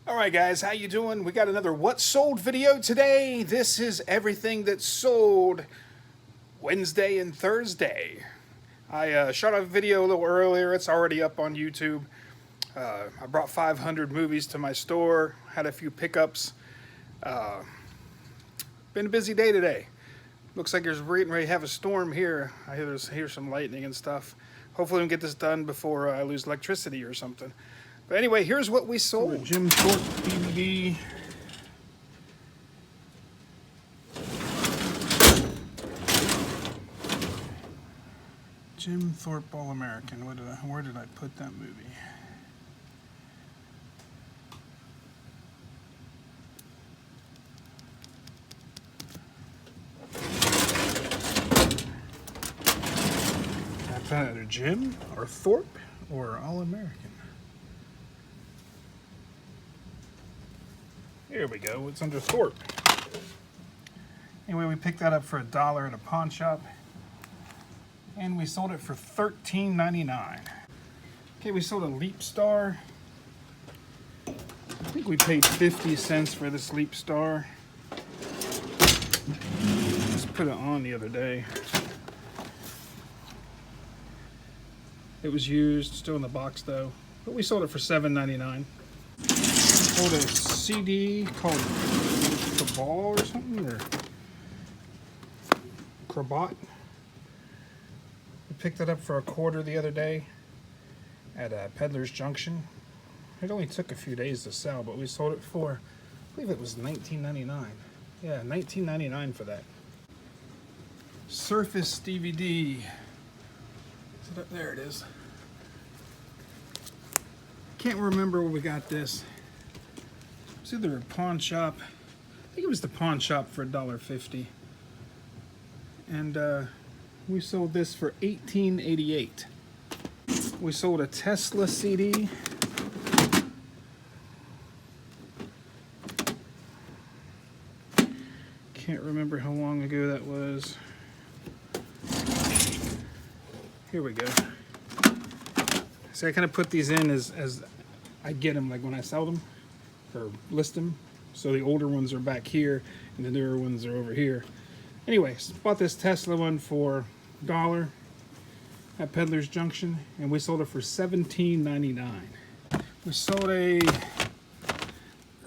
Alright guys, how you doing? We got another What Sold video today. This is everything that sold Wednesday and Thursday. I shot a video a little earlier. It's already up on YouTube. I brought 500 movies to my store. Had a few pickups. Been a busy day today. Looks like there's getting ready to have a storm here. I hear some lightning and stuff. Hopefully we can get this done before I lose electricity or something. But anyway, here's what we sold. The Jim Thorpe DVD. Jim Thorpe All-American. Where did I put that movie? That's either Jim or Thorpe or All-American. Here we go, it's under Thorpe. Anyway, we picked that up for $1 at a pawn shop. And we sold it for $13.99. Okay, we sold a Leap Star. I think we paid 50 cents for this Leap Star. Just put it on the other day. It was used, still in the box though. But we sold it for $7.99. Sold a CD called Cabal or something, or Crabat. We picked it up for $1 the other day at Peddler's Junction. It only took a few days to sell, but we sold it for, I believe it was $19.99. Yeah, $19.99 for that. Surface DVD. There it is. Can't remember where we got this. It's either a pawn shop. I think it was the pawn shop for $1.50. And we sold this for $18.88. We sold a Tesla CD. Can't remember how long ago that was. Here we go. So I kind of put these in as I get them, like when I sell them or list them. So the older ones are back here and the newer ones are over here. Anyways, bought this Tesla one for $1 at Peddler's Junction, and we sold it for $17.99. We sold a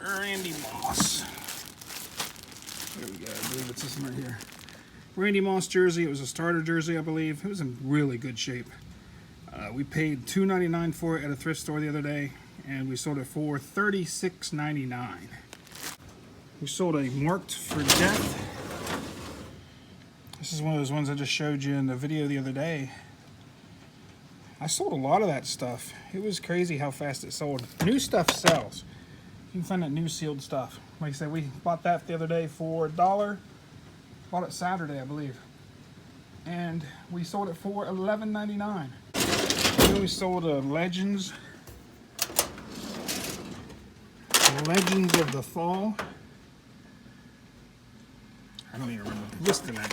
Randy Moss. There we go, I believe it's this one right here. Randy Moss jersey. It was a starter jersey, I believe. It was in really good shape. We paid $2.99 for it at a thrift store the other day, and we sold it for $36.99. We sold a Marked for Death. This is one of those ones I just showed you in the video the other day. I sold a lot of that stuff. It was crazy how fast it sold. New stuff sells. You can find that new sealed stuff. Like I said, we bought that the other day for $1. Bought it Saturday, I believe. And we sold it for $11.99. Then we sold a Legends of the Fall. I don't even remember listing that.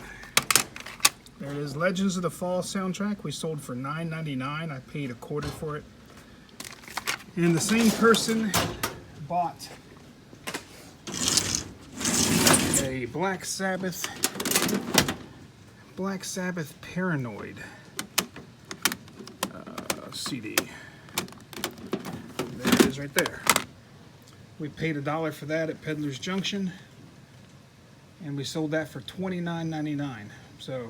There it is, Legends of the Fall soundtrack. We sold for $9.99. I paid $1 for it. And the same person bought a Black Sabbath Paranoid CD. There it is right there. We paid $1 for that at Peddler's Junction, and we sold that for $29.99. So I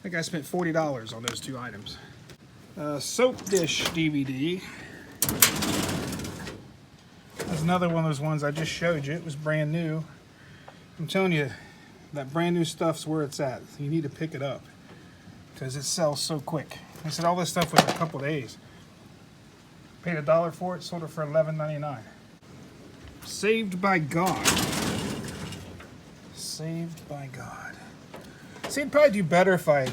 think I spent $40 on those two items. Soap Dish DVD. That's another one of those ones I just showed you. It was brand new. I'm telling you, that brand new stuff's where it's at. You need to pick it up because it sells so quick. I said all this stuff was a couple days. Paid $1 for it, sold it for $11.99. Saved by God. Saved by God. See, it'd probably do better if I,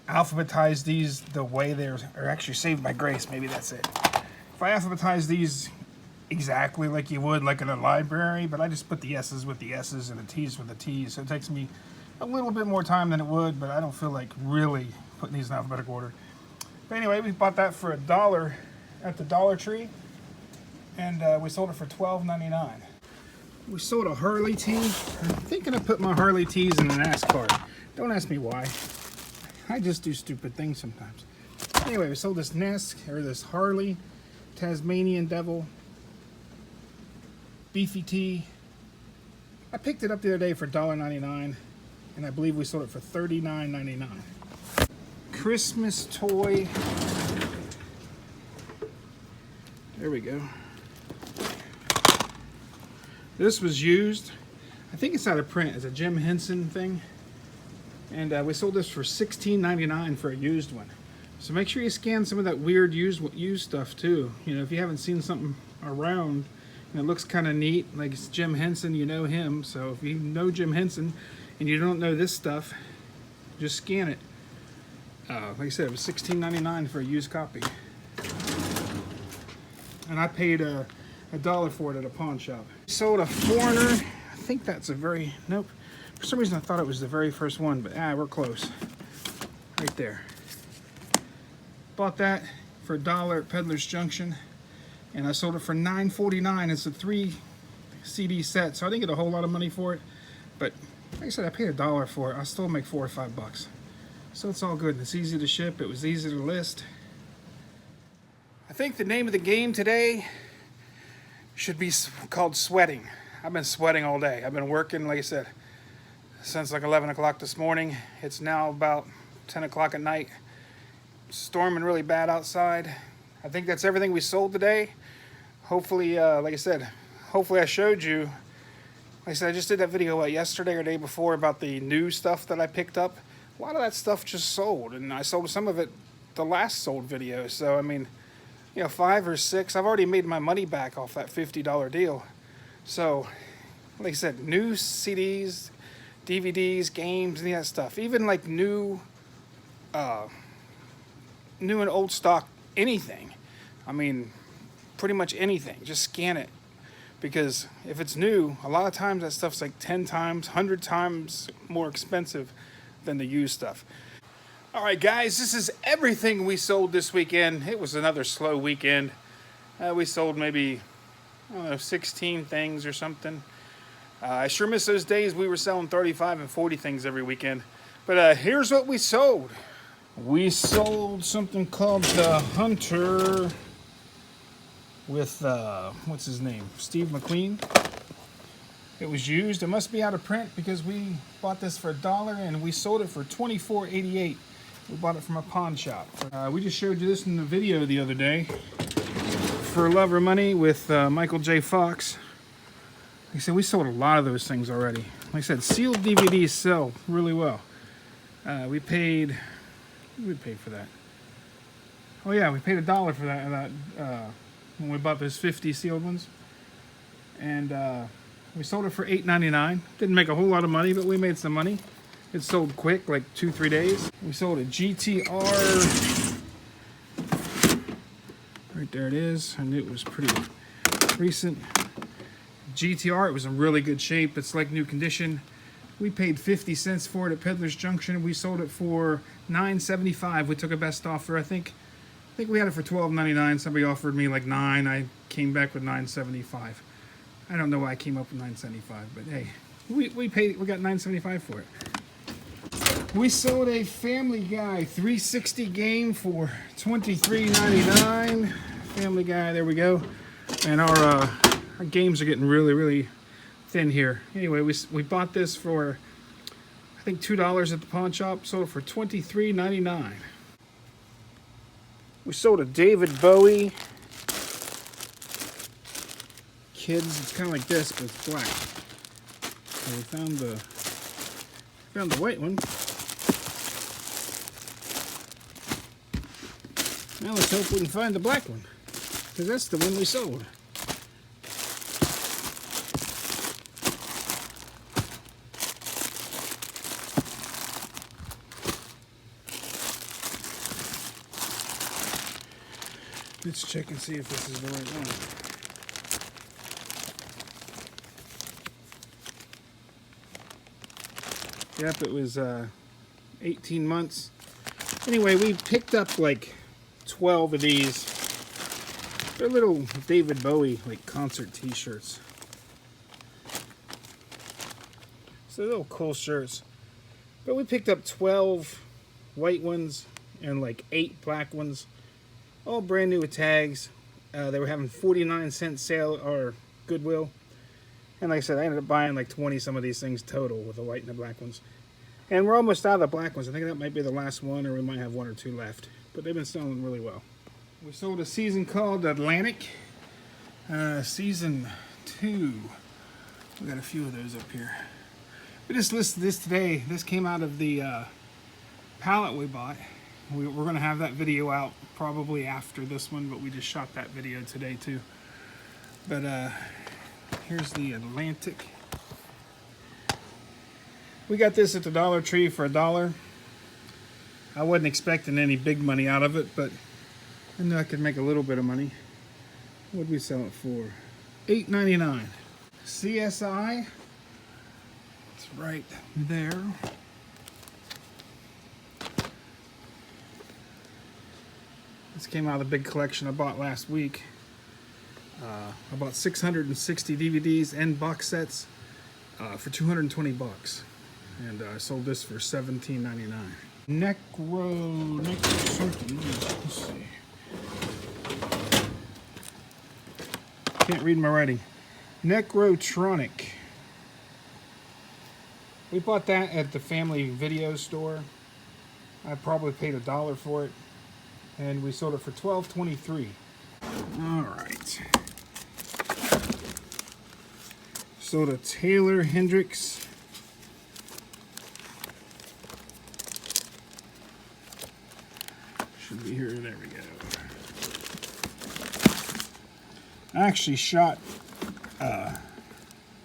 alphabetize these the way they're, or actually Saved by Grace, maybe that's it. If I alphabetize these exactly like you would like in a library, but I just put the S's with the S's and the T's with the T's, so it takes me a little bit more time than it would, but I don't feel like really putting these in alphabetical order. But anyway, we bought that for $1 at the Dollar Tree. and we sold it for $12.99. We sold a Harley tee. I'm thinking of putting my Harley tees in the NASCAR. Don't ask me why. I just do stupid things sometimes. Anyway, we sold this this Harley Tasmanian Devil beefy tee. I picked it up the other day for $1.99, and I believe we sold it for $39.99. Christmas toy. There we go. This was used. I think it's out of print. It's a Jim Henson thing. And we sold this for $16.99 for a used one. So make sure you scan some of that weird used stuff too. You know, if you haven't seen something around and it looks kind of neat, like it's Jim Henson, you know him. So if you know Jim Henson and you don't know this stuff, just scan it. Like I said, it was $16.99 for a used copy. And I paid $1 for it at a pawn shop. Sold a Foreigner. I think that's nope. For some reason I thought it was the very first one, but we're close. Right there. Bought that for $1 at Peddler's Junction, and I sold it for $9.49. It's a 3 CD set, so I didn't get a whole lot of money for it, but like I said, I paid $1 for it. I still make $4 or $5. So it's all good. It's easy to ship. It was easy to list. I think the name of the game today should be called sweating. I've been sweating all day. I've been working, like I said, since like 11 o'clock this morning. It's now about 10 o'clock at night. Storming really bad outside. I think that's everything we sold today. Hopefully, like I said, hopefully I showed you. Like I said, I just did that video yesterday or the day before about the new stuff that I picked up. A lot of that stuff just sold, and I sold some of it the last sold video. So I mean, you know, 5 or 6. I've already made my money back off that $50 deal. So, like I said, new CDs, DVDs, games, any of that stuff. Even like new and old stock, anything. I mean, pretty much anything. Just scan it. Because if it's new, a lot of times that stuff's like 10 times, 100 times more expensive than the used stuff. All right, guys, this is everything we sold this weekend. It was another slow weekend. We sold maybe, I don't know, 16 things or something. I sure miss those days we were selling 35 and 40 things every weekend. But here's what we sold. We sold something called the Hunter with, what's his name? Steve McQueen. It was used. It must be out of print because we bought this for $1 and we sold it for $24.88. We bought it from a pawn shop. We just showed you this in the video the other day. For Love or Money with Michael J. Fox. Like I said, we sold a lot of those things already. Like I said, sealed DVDs sell really well. We paid, what did we pay for that? Oh yeah, we paid $1 for that when we bought those 50 sealed ones. And we sold it for $8.99. Didn't make a whole lot of money, but we made some money. It sold quick, like 2-3 days. We sold a GTR. Right there it is, and it was pretty recent. GTR, it was in really good shape. It's like new condition. We paid 50 cents for it at Peddler's Junction. We sold it for $9.75. We took a best offer. I think we had it for $12.99. Somebody offered me like $9. I came back with $9.75. I don't know why I came up with $9.75, but hey, we got $9.75 for it. We sold a Family Guy 360 game for $23.99. Family Guy, there we go. And our games are getting really, really thin here. Anyway, we bought this for, I think, $2 at the pawn shop. Sold it for $23.99. We sold a David Bowie. Kids, it's kind of like this, but it's black. So we found the white one. Now let's hope we can find the black one, because that's the one we sold. Let's check and see if this is the right one. Yep, it was 18 months. Anyway, we picked up like 12 of these. They're little David Bowie like concert t-shirts. So they're little cool shirts. But we picked up 12 white ones and like 8 black ones. All brand new with tags. They were having 49-cent sale or Goodwill. And like I said, I ended up buying like 20 some of these things total with the white and the black ones. And we're almost out of the black ones. I think that might be the last one, or we might have 1 or 2 left. But they've been selling really well. We sold a season called Atlantic. Season 2. We got a few of those up here. We just listed this today. This came out of the pallet we bought. We're going to have that video out probably after this one, but we just shot that video today too. But here's the Atlantic. We got this at the Dollar Tree for $1. I wasn't expecting any big money out of it, but I knew I could make a little bit of money. What did we sell it for? $8.99. CSI. It's right there. This came out of the big collection I bought last week. I bought 660 DVDs and box sets for 220 bucks. And I sold this for $17.99. Necro something. Let's see. Can't read my writing. Necrotronic. We bought that at the Family Video store. I probably paid $1 for it. And we sold it for $12.23. Alright. Sold a Taylor Hendricks. Should be here. There we go. I actually shot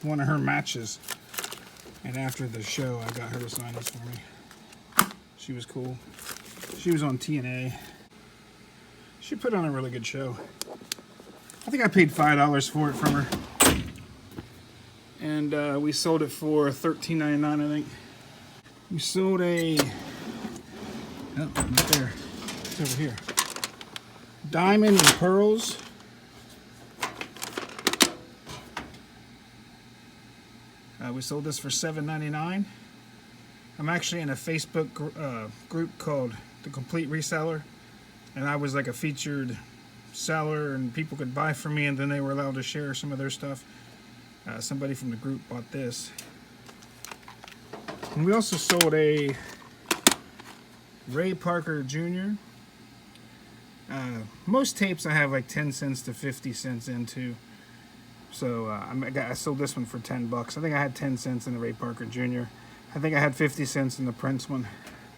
one of her matches. And after the show, I got her to sign this for me. She was cool. She was on TNA. She put on a really good show. I think I paid $5 for it from her. And we sold it for $13.99, I think. We sold a... Oh, not there. It's over here. Diamond and Pearls. We sold this for $7.99. I'm actually in a Facebook group called The Complete Reseller. And I was like a featured seller, and people could buy from me, and then they were allowed to share some of their stuff. Somebody from the group bought this. And we also sold a Ray Parker Jr. Most tapes I have like 10 cents to 50 cents into. So I sold this one for 10 bucks. I think I had 10 cents in the Ray Parker Jr. I think I had 50 cents in the Prince one.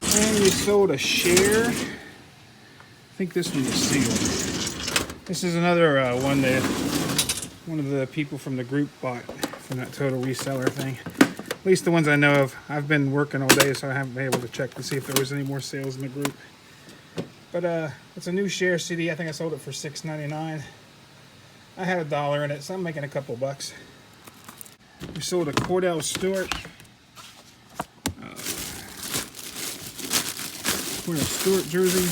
And we sold a Cher. I think this one was sealed. This is another one that one of the people from the group bought from that total reseller thing. At least the ones I know of. I've been working all day, so I haven't been able to check to see if there was any more sales in the group. But it's a new Cher CD. I think I sold it for $6.99. I had $1 in it, so I'm making a couple bucks. We sold a Cordell Stewart. Cordell Stewart jersey.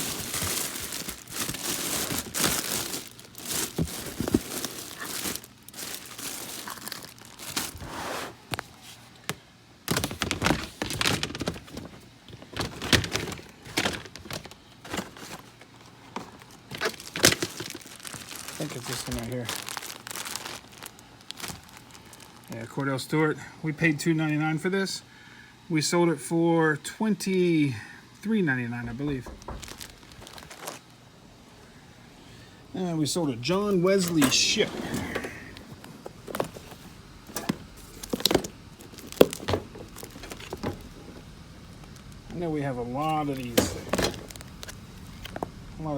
I think it's this one right here. Yeah, Cordell Stewart. We paid $2.99 for this. We sold it for $23.99, I believe. And we sold a John Wesley Ship. I know we have a lot of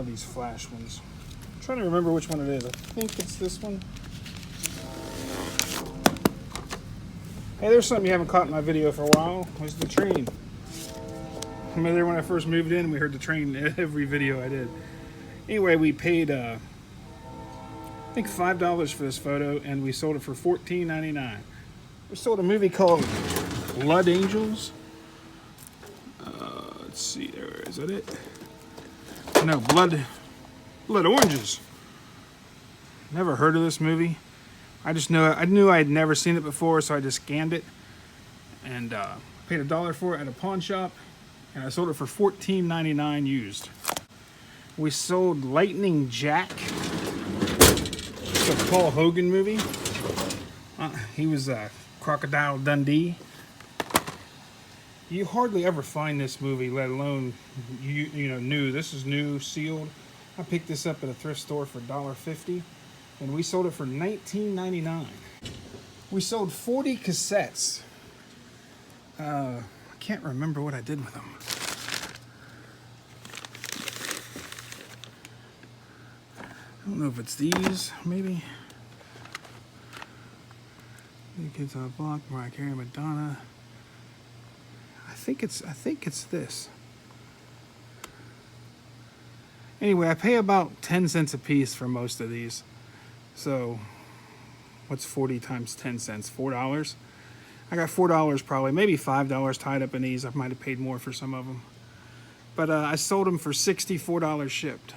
these flash ones. I'm trying to remember which one it is. I think it's this one. Hey, there's something you haven't caught in my video for a while. Was the train. Remember when I first moved in, we heard the train in every video I did. Anyway, we paid I think $5 for this photo, and we sold it for $14.99. We sold a movie called Blood Angels. Let's see, there, is that it? No, Blood Oranges. Never heard of this movie. I knew I had never seen it before, so I just scanned it and paid $1 for it at a pawn shop, and I sold it for $14.99 used. We sold Lightning Jack. It's a Paul Hogan movie. He was Crocodile Dundee. You hardly ever find this movie, let alone you know new. This is new, sealed. I picked this up at a thrift store for $1.50, and we sold it for $19.99. We sold 40 cassettes. I can't remember what I did with them. I don't know if it's these, maybe. New Kids on the Block, Mariah Carey, Madonna. I think it's this. Anyway, I pay about 10 cents a piece for most of these. So, what's 40 times 10 cents? $4? I got $4 probably, maybe $5 tied up in these. I might have paid more for some of them. But I sold them for $64 shipped.